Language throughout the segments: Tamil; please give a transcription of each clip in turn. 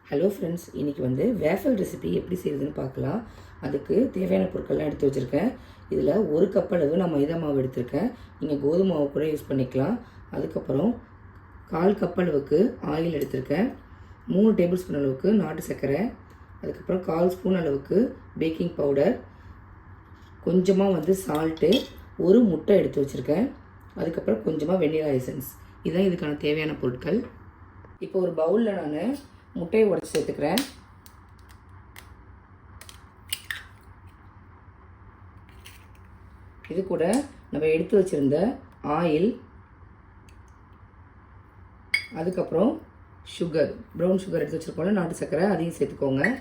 ஹலோ ஃப்ரெண்ட்ஸ், இன்றைக்கி வேஃபல் ரெசிபி எப்படி செய்கிறதுன்னு பார்க்கலாம். அதுக்கு தேவையான பொருட்கள்லாம் எடுத்து வச்சுருக்கேன். இதில் 1 கப் அளவு நான் மைதா மாவு எடுத்திருக்கேன். நீங்கள் கோதுமை மாவு கூட யூஸ் பண்ணிக்கலாம். அதுக்கப்புறம் 1/4 கப் அளவுக்கு ஆயில் எடுத்திருக்கேன். 3 டேபிள் ஸ்பூன் அளவுக்கு நாட்டு சர்க்கரை, அதுக்கப்புறம் 1/4 ஸ்பூன் அளவுக்கு பேக்கிங் பவுடர், கொஞ்சமாக சால்ட்டு, 1 முட்டை எடுத்து வச்சுருக்கேன். அதுக்கப்புறம் கொஞ்சமாக வெண்ணிலா எசன்ஸ். இதுதான் இதுக்கான தேவையான பொருட்கள். இப்போ ஒரு பவுலில் நான் முட்டையை உடைச்சி சேர்த்துக்கிறேன். இது கூட நம்ம எடுத்து வச்சுருந்த ஆயில், அதுக்கப்புறம் சுகர், ப்ரௌன் சுகர் எடுத்து வச்சுருக்கோம்ல, நாட்டு சர்க்கரை, அதையும் சேர்த்துக்கோங்க.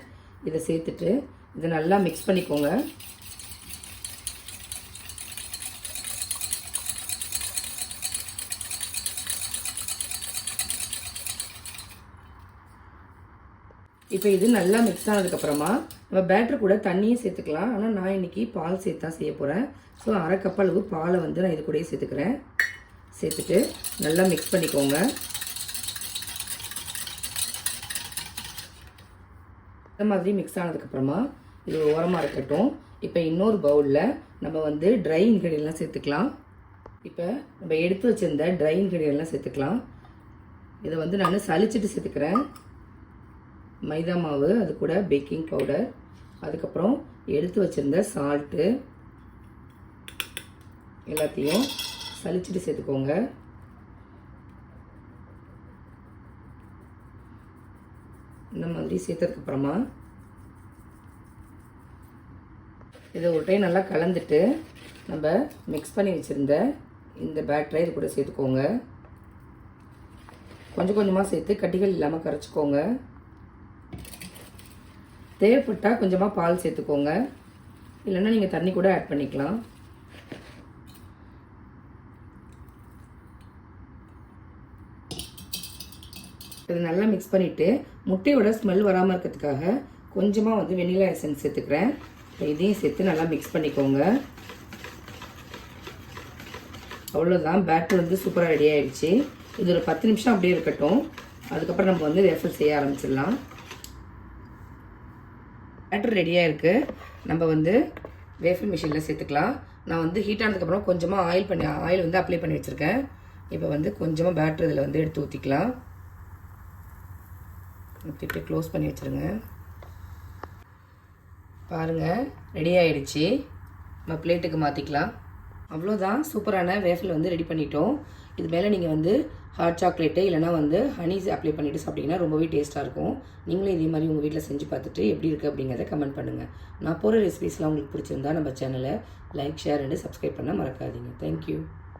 இதை சேர்த்துட்டு இதை நல்லா மிக்ஸ் பண்ணிக்கோங்க. இப்போ இது நல்லா மிக்ஸ் ஆனதுக்கப்புறமா நம்ம பேட்டர் கூட தண்ணியும் சேர்த்துக்கலாம். ஆனால் நான் இன்றைக்கி பால் சேர்த்து தான் செய்ய போகிறேன். ஸோ 1/2 கப் அளவு பாலை நான் இது கூடயே சேர்த்துக்கிறேன். சேர்த்துட்டு நல்லா மிக்ஸ் பண்ணிக்கோங்க. இந்த மாதிரி மிக்ஸ் ஆனதுக்கப்புறமா இது ஓரமாக இருக்கட்டும். இப்போ இன்னொரு பவுலில் நம்ம ட்ரை இன்க்ரீடியன்ட்லாம் சேர்த்துக்கலாம். இப்போ நம்ம எடுத்து வச்சுருந்த ட்ரை இன்க்ரீடியன்ட்லாம் சேர்த்துக்கலாம். இதை நான் சலிச்சிட்டு சேர்த்துக்கிறேன். மைதா மாவு, அது கூட பேக்கிங் பவுடர், அதுக்கப்புறம் எடுத்து வச்சுருந்த சால்ட்டு, எல்லாத்தையும் சலிச்சிட்டு சேர்த்துக்கோங்க. இந்த மாதிரி சேர்த்ததுக்கப்புறமா இதை ஒரு டைம் நல்லா கலந்துட்டு நம்ம மிக்ஸ் பண்ணி வச்சுருந்த இந்த பேட்டரை இது கூட சேர்த்துக்கோங்க. கொஞ்சம் கொஞ்சமாக சேர்த்து கட்டிகள் இல்லாமல் கரைச்சிக்கோங்க. தேவைப்பட்டால் கொஞ்சமாக பால் சேர்த்துக்கோங்க. இல்லைன்னா நீங்கள் தண்ணி கூட ஆட் பண்ணிக்கலாம். இது நல்லா மிக்ஸ் பண்ணிவிட்டு முட்டையோட ஸ்மெல் வராமல் இருக்கிறதுக்காக கொஞ்சமாக வெனிலா எசன்ஸ் சேர்த்துக்கிறேன். இதையும் சேர்த்து நல்லா மிக்ஸ் பண்ணிக்கோங்க. அவ்வளோதான், பேட்டர் சூப்பராக ரெடி ஆகிடுச்சு. இது ஒரு 10 நிமிஷம் அப்படியே இருக்கட்டும். அதுக்கப்புறம் நம்ம வேஃபல் செய்ய ஆரம்பிச்சிடலாம். பேட்டர் ரெடியாக இருக்குது. நம்ம வேஃபல் மிஷினில் சேர்த்துக்கலாம். நான் ஹீட் ஆனதுக்கப்புறம் கொஞ்சமாக ஆயில் அப்ளை பண்ணி வச்சுருக்கேன். இப்போ கொஞ்சமாக பேட்டர் இதில் எடுத்து ஊற்றிக்கலாம். ஊற்றிட்டு க்ளோஸ் பண்ணி வச்சுருங்க. பாருங்கள், ரெடி ஆகிடுச்சு. நம்ம பிளேட்டுக்கு மாற்றிக்கலாம். அவ்வளோதான், சூப்பரான வேஃபல் ரெடி பண்ணிட்டோம். இது மேலே நீங்கள் ஹாட் சாக்லேட்டு இல்லைனா ஹனி அப்ளை பண்ணிவிட்டு சாப்பிட்டிங்கன்னா ரொம்பவே டேஸ்ட்டாக இருக்கும். நீங்களும் இதே மாதிரி உங்கள் வீட்டில் செஞ்சு பார்த்துட்டு எப்படி இருக்குது அப்படிங்கிறத கமெண்ட் பண்ணுங்கள். நான் போகிற ரெசிபீஸ்லாம் உங்களுக்கு பிடிச்சிருந்தா நம்ம சேனலை லைக், ஷேர் அண்ட் சப்ஸ்கிரைப் பண்ண மறக்காதீங்க. தேங்க்யூ.